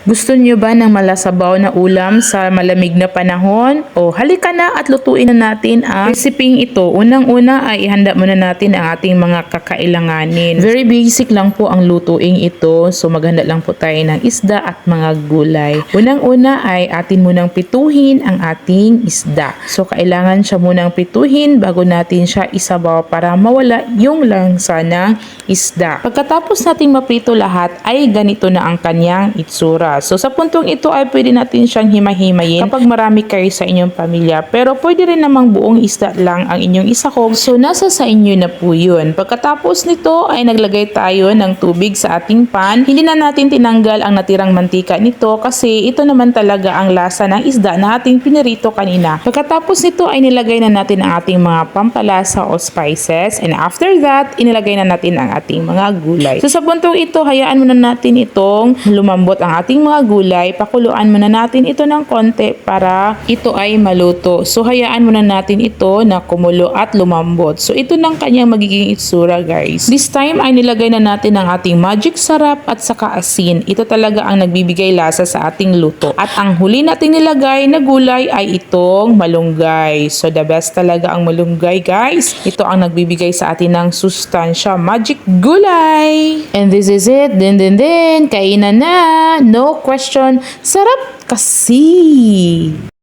Gusto niyo ba ng malasabaw na ulam sa malamig na panahon? O halika na at lutuin na natin ang reseping ito. Unang-una ay ihanda muna natin ang ating mga kakailanganin. Very basic lang po ang lutuing ito. So maghanda lang po tayo ng isda at mga gulay. Unang-una ay atin munang pituhin ang ating isda. So kailangan siya munang pituhin bago natin siya isabaw para mawala yung langsa ng isda. Pagkatapos nating maprito lahat ay ganito na ang kanyang itsura. So sa puntong ito ay pwede natin siyang himay-himayin kapag marami kayo sa inyong pamilya. Pero pwede rin namang buong isda lang ang inyong isahog. So nasa sa inyo na po yun. Pagkatapos nito ay naglagay tayo ng tubig sa ating pan. Hindi na natin tinanggal ang natirang mantika nito kasi ito naman talaga ang lasa ng isda na ating pinirito kanina. Pagkatapos nito ay nilagay na natin ang ating mga pampalasa o spices. And after that, inilagay na natin ang ating mga gulay. So sa puntong ito, hayaan muna natin itong lumambot ang ating mga gulay. Pakuluan muna natin ito ng konti para ito ay maluto. So hayaan muna natin ito na kumulo at lumambot. So ito ng kanyang magiging itsura, guys. This time ay nilagay na natin ang ating magic sarap at saka asin. Ito talaga ang nagbibigay lasa sa ating luto. At ang huli nating nilagay na gulay ay itong malunggay. So the best talaga ang malunggay, guys. Ito ang nagbibigay sa atin ng sustansya, magic gulay. And this is it. Din. Kainan na. No question. Sarap kasi.